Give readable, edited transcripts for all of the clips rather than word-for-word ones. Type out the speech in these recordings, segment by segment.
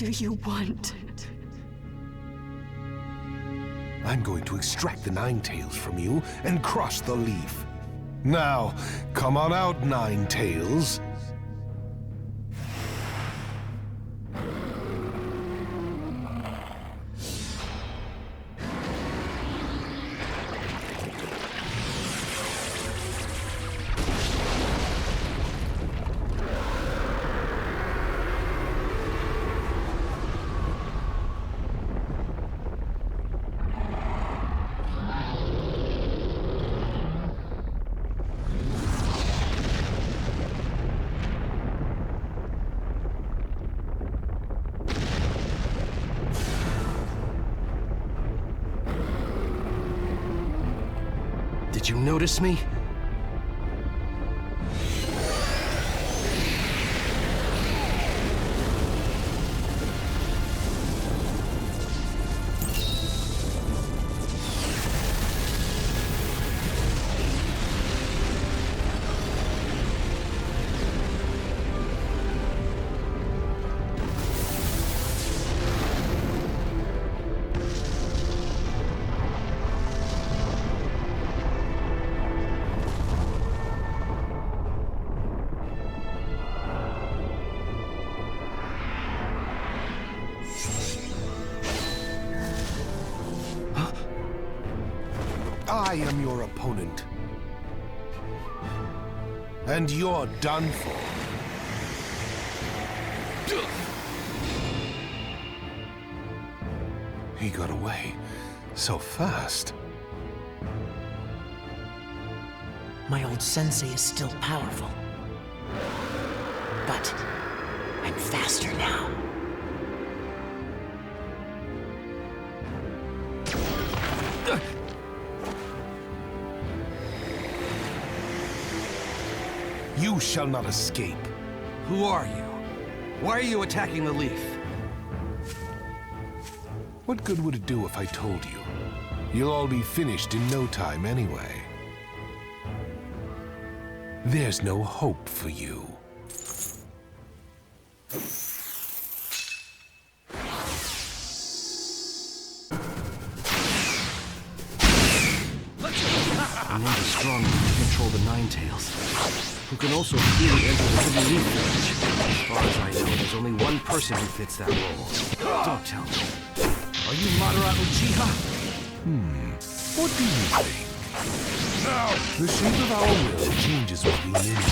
do you want? I'm going to extract the Nine Tails from you and crush the leaf. Now, come on out, Nine Tails. Did you notice me? I am your opponent. And you're done for. He got away so fast. My old sensei is still powerful. But I'm faster now. You shall not escape. Who are you? Why are you attacking the leaf? What good would it do if I told you? You'll all be finished in no time anyway. There's no hope for you. I'm not as strong enough to control the Nine Tails, who can also freely enter the Hidden Leaf Village. As far as I know, there's only one person who fits that role. Don't tell me. Are you Madara Uchiha? What do you think? Now, the shape of our will changes when we live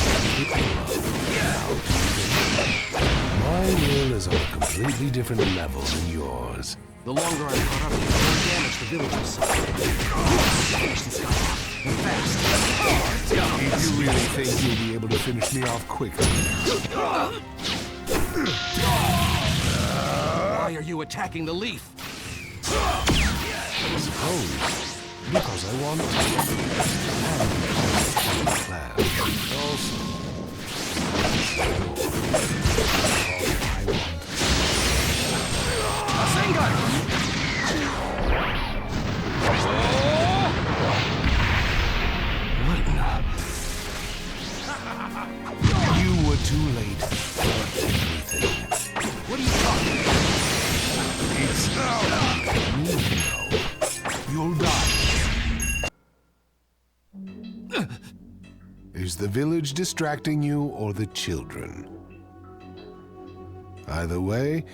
My will is on a completely different level than yours. The longer I'm caught up, the more damage the village will suffer. Finish this guy off, and fast. If you really think you'll be able to finish me off quickly. Why are you attacking the leaf? I suppose because I want to. And plan. Also, I want. Rasengan! What in the... You were too late for everything. What are you talking about? It's now. You'll die. Is the village distracting you or the children? Either way,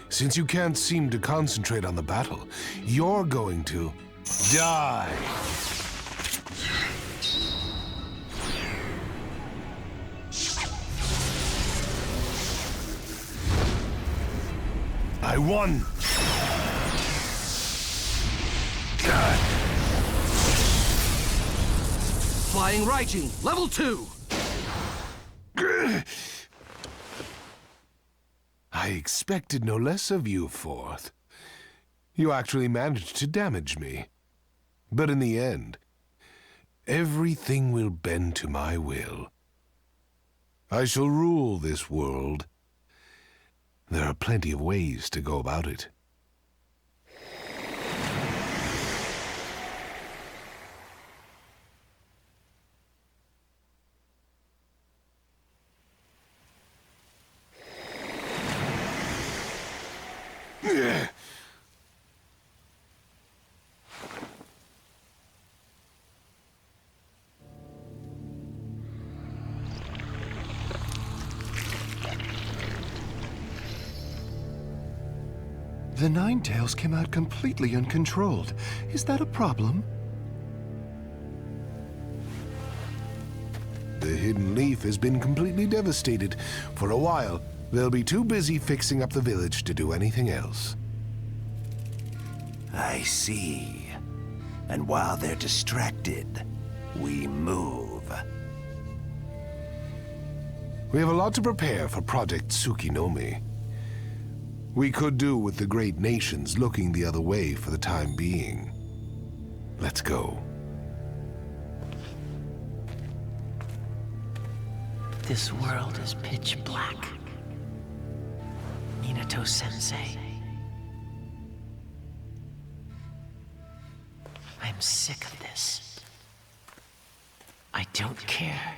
since you can't seem to concentrate on the battle, you're going to die. I won! Flying RYZEN, level 2! I expected no less of you, Fourth. You actually managed to damage me. But in the end, everything will bend to my will. I shall rule this world. There are plenty of ways to go about it. The Ninetales came out completely uncontrolled. Is that a problem? The Hidden Leaf has been completely devastated. For a while, they'll be too busy fixing up the village to do anything else. I see. And while they're distracted, we move. We have a lot to prepare for Project Tsukinomi. We could do with the great nations looking the other way for the time being. Let's go. This world is pitch black. Minato-sensei. I'm sick of this. I don't care.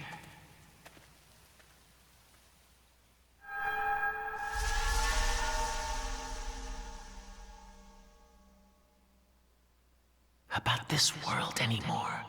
About this world anymore.